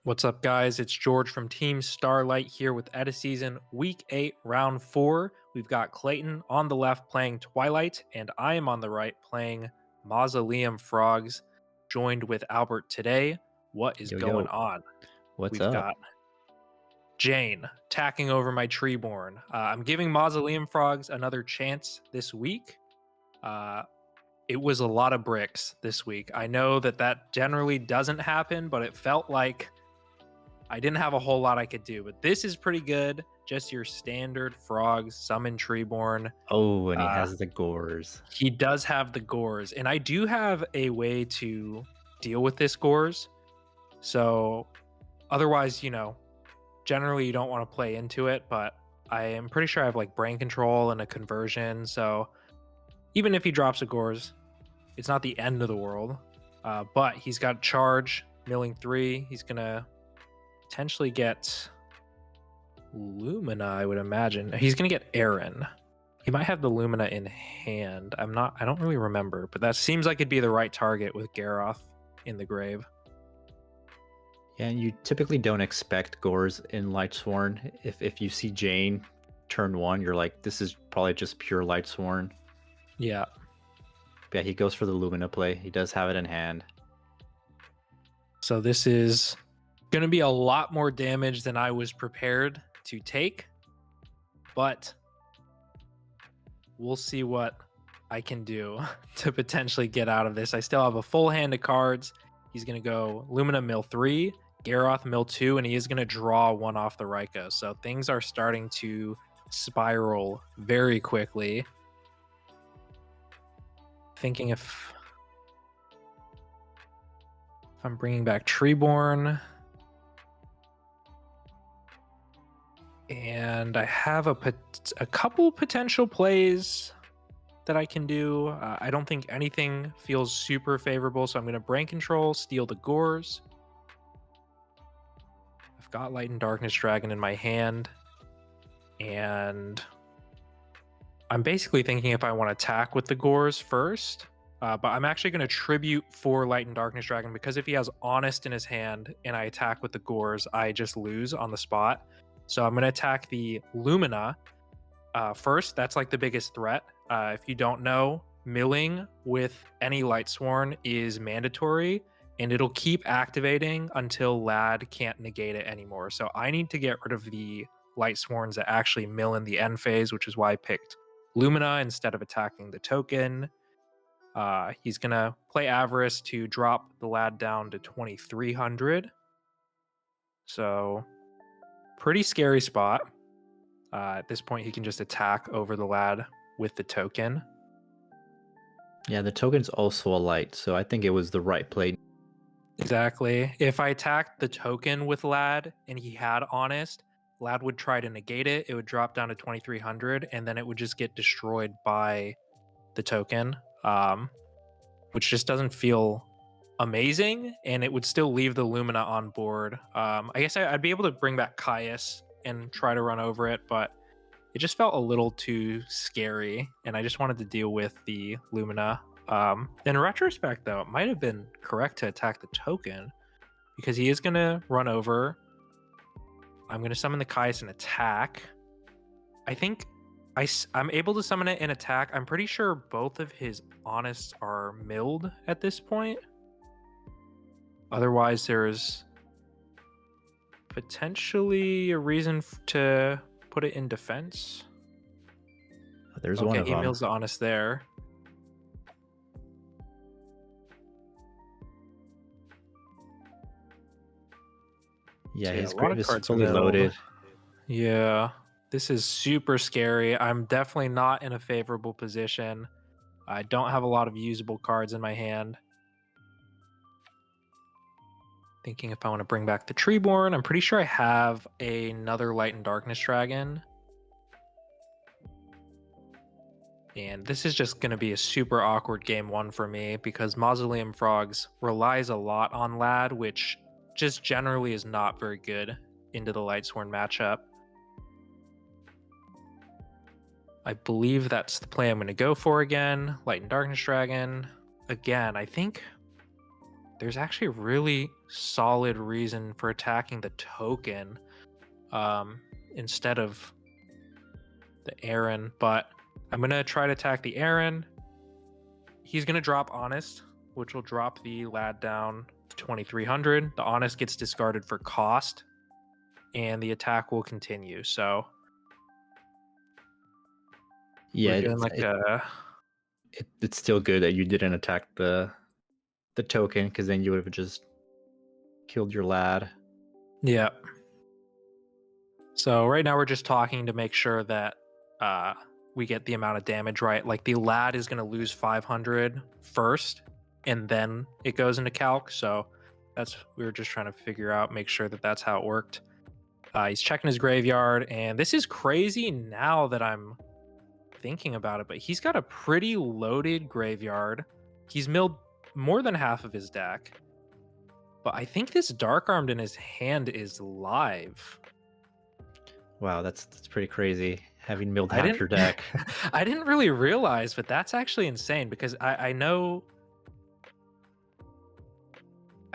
What's up, guys? It's George from Team Starlight here with EDI-SZN Week 8, Round 4. We've got Clayton on the left playing Twilight, and I am on the right playing Mausoleum Frogs, joined with Albert today. What is Yo, going yo, on? what's We've up? got Jane tacking over my Treeborn. I'm giving Mausoleum Frogs another chance this week. It was a lot of bricks this week. I know that generally doesn't happen, but it felt like I didn't have a whole lot I could do, but this is pretty good. Just your standard frogs, summon Treeborn. Oh, and he Uh, has the gores. he does have the gores, and I do have a way to deal with this gores. So otherwise, generally you don't want to play into it, but I am pretty sure I have like brain control and a conversion. So even if he drops a gores, it's not the end of the world. But he's got charge, milling 3. He's gonna potentially get Lumina, I would imagine. He's gonna get Aaron. He might have the Lumina in hand. I don't really remember, but that seems like it'd be the right target with Garroth in the grave. Yeah, and you typically don't expect gores in Lightsworn. If you see Jane turn 1, you're like, this is probably just pure Lightsworn. Yeah. Yeah, he goes for the Lumina play. He does have it in hand. So this is gonna be a lot more damage than I was prepared to take, but we'll see what I can do to potentially get out of this. I still have a full hand of cards. He's going to go Lumina mill 3, Garroth mill 2, and he is going to draw 1 off the Raikou. So things are starting to spiral very quickly. Thinking if I'm bringing back Treeborn, and I have a couple potential plays that I can do. I don't think anything feels super favorable, so I'm going to brain control, steal the gores. I've got Light and Darkness Dragon in my hand, and I'm basically thinking if I want to attack with the gores first, but I'm actually going to tribute for Light and Darkness Dragon, because if he has Honest in his hand and I attack with the gores, I just lose on the spot. So I'm going to attack the Lumina first. That's like the biggest threat. If you don't know, milling with any Lightsworn is mandatory, and it'll keep activating until Lad can't negate it anymore. So I need to get rid of the Lightsworns that actually mill in the end phase, which is why I picked Lumina instead of attacking the token. He's going to play Avarice to drop the Lad down to 2,300. So pretty scary spot. At this point, he can just attack over the Lad with the token. Yeah, the token's also a light, so I think it was the right play. Exactly. If I attacked the token with Lad and he had Honest, Lad would try to negate it. It would drop down to 2,300, and then it would just get destroyed by the token, which just doesn't feel amazing, and it would still leave the Lumina on board. I guess I'd be able to bring back Caius and try to run over it, but it just felt a little too scary, and I just wanted to deal with the Lumina. In retrospect, though, it might have been correct to attack the token, because he is going to run over. I'm going to summon the Caius and attack. I think I'm able to summon it and attack. I'm pretty sure both of his Honests are milled at this point. Otherwise, there's potentially a reason to put it in defense. There's one of he them. mills the Honest there. Yeah, So his a lot of grave is cards fully available. loaded. Yeah, this is super scary. I'm definitely not in a favorable position. I don't have a lot of usable cards in my hand. Thinking if I want to bring back the Treeborn. I'm pretty sure I have another Light and Darkness Dragon. And this is just going to be a super awkward game 1 for me, because Mausoleum Frogs relies a lot on Lad, which just generally is not very good into the Lightsworn matchup. I believe that's the play I'm going to go for again. Light and Darkness Dragon. Again, I think there's actually a really solid reason for attacking the token instead of the Aaron, but I'm going to try to attack the Aaron. He's going to drop Honest, which will drop the lad down to 2,300. The Honest gets discarded for cost, and the attack will continue. So Yeah, we're doing like it's still good that you didn't attack the token, because then you would have just killed your lad. Yeah. So right now we're just talking to make sure that we get the amount of damage right. Like the lad is going to lose 500 first, and then it goes into calc. So we were just trying to figure out, make sure that that's how it worked. He's checking his graveyard, and this is crazy now that I'm thinking about it, but he's got a pretty loaded graveyard. He's milled more than half of his deck, but I think this Dark Armed in his hand is live. Wow, that's pretty crazy, having milled half your deck. I didn't really realize, but that's actually insane, because I know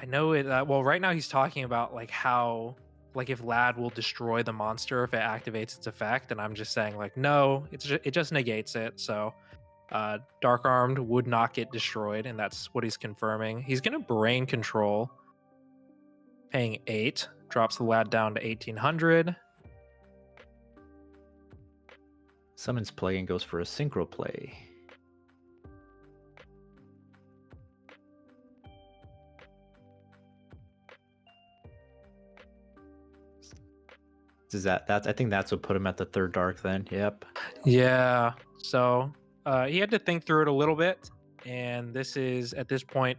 it. Well, right now he's talking about like how, like if lad will destroy the monster if it activates its effect, and I'm just saying like no, it just negates it. So Dark Armed would not get destroyed, and that's what he's confirming. He's gonna Brain Control, paying 8, drops the lad down to 1,800. Summons play and goes for a synchro play. Is that I think that's what put him at the third dark then. Yep. Yeah. So he had to think through it a little bit, and this is at this point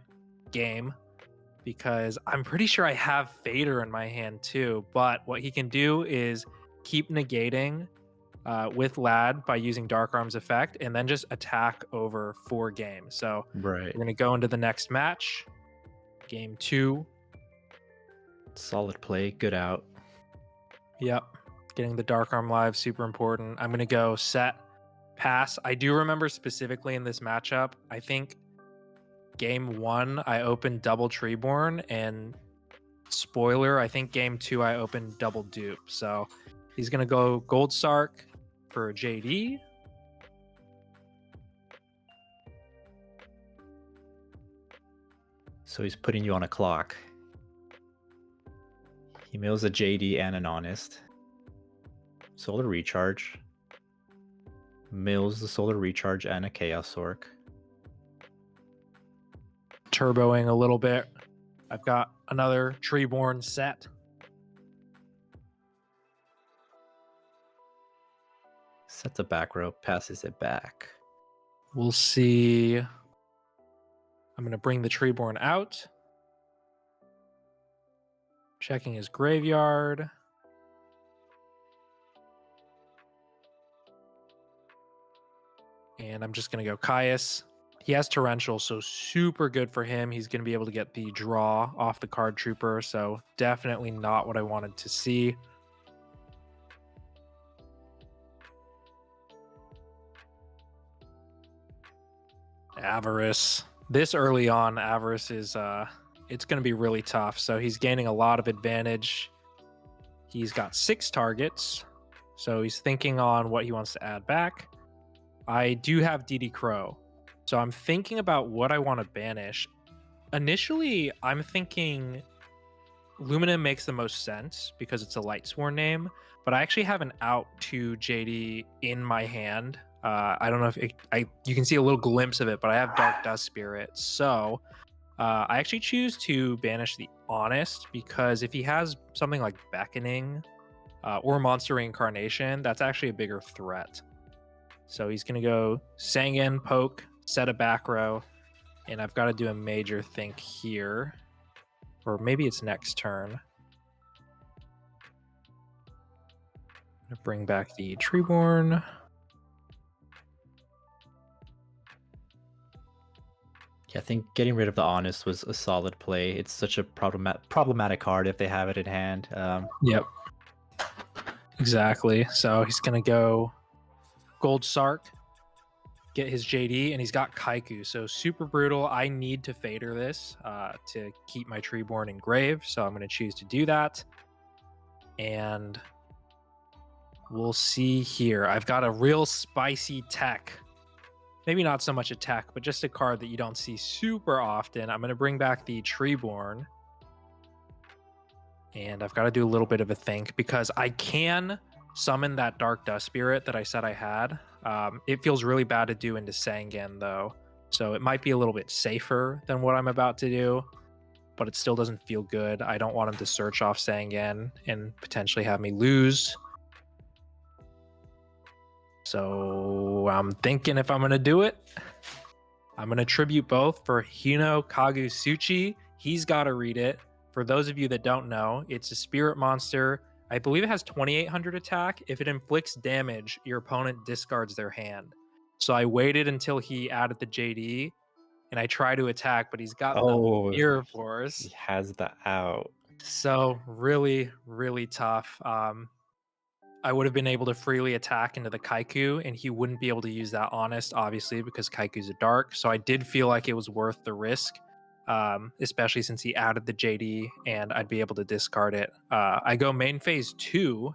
game, because I'm pretty sure I have Fader in my hand too. But what he can do is keep negating with lad by using Dark Arm's effect, and then just attack over 4 games. So Right. we're gonna go into the next match, game 2. Solid play, good out. Yep. Getting the Dark Arm live, super important. I'm going to go set, pass. I do remember specifically in this matchup, I think game 1, I opened double Treeborn, and spoiler, I think game 2, I opened double dupe. So he's going to go Gold Sark for JD. So he's putting you on a clock. He mills a JD and an Honest. Solar Recharge. Mills the Solar Recharge and a Chaos Orc. Turboing a little bit. I've got another Treeborn set. Sets a back row, passes it back. We'll see. I'm going to bring the Treeborn out. Checking his graveyard. And I'm just going to go Caius. He has Torrential, so super good for him. He's going to be able to get the draw off the Card Trooper, so definitely not what I wanted to see. Avarice. This early on, Avarice is it's going to be really tough. So he's gaining a lot of advantage. He's got 6 targets, so he's thinking on what he wants to add back. I do have DD Crow, so I'm thinking about what I want to banish. Initially, I'm thinking Lumina makes the most sense because it's a Lightsworn name, but I actually have an out to JD in my hand. I don't know if you can see a little glimpse of it, but I have Dark Dust Spirit. So I actually choose to banish the Honest, because if he has something like Beckoning or Monster Reincarnation, that's actually a bigger threat. So he's going to go Sangan, Poke, set a back row, and I've got to do a major think here. Or maybe it's next turn. I'm going to bring back the Treeborn. Yeah, I think getting rid of the Honest was a solid play. It's such a problematic card if they have it in hand. Yep. Exactly. So he's going to go Gold Sark. get his JD, and he's got Kaiku, so super brutal. I need to fader this to keep my Treeborn in grave, so I'm going to choose to do that. And we'll see here. I've got a real spicy tech. Maybe not so much a tech, but just a card that you don't see super often. I'm going to bring back the Treeborn. And I've got to do a little bit of a think because I can summon that Dark Dust Spirit that I said I had. It feels really bad to do into Sangan, though. So it might be a little bit safer than what I'm about to do, but it still doesn't feel good. I don't want him to search off Sangan and potentially have me lose. So I'm thinking if I'm going to do it, I'm going to tribute both for Hino Kagusuchi. He's got to read it. For those of you that don't know, it's a spirit monster. I believe it has 2800 attack. If it inflicts damage, your opponent discards their hand. So I waited until he added the JD, and I try to attack, but he's got the Mirror Force. He has the out. So really, really tough. I would have been able to freely attack into the Kaiku, and he wouldn't be able to use that Honest, obviously, because Kaiku's a dark. So I did feel like it was worth the risk, especially since he added the JD, and I'd be able to discard it. I go main phase 2,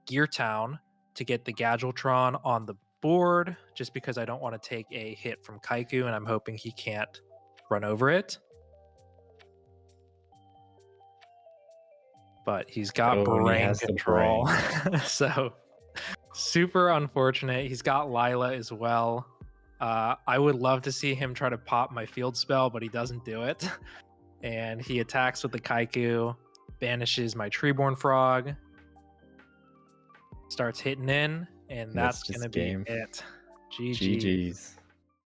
Gear Town, to get the Gadgetron on the board, just because I don't want to take a hit from Kaiku, and I'm hoping he can't run over it. But he's got brain control. So super unfortunate. He's got Lila as well. I would love to see him try to pop my field spell, but he doesn't do it. And he attacks with the Kaiku, banishes my Treeborn Frog, starts hitting in, and that's going to be it. GG. GG's.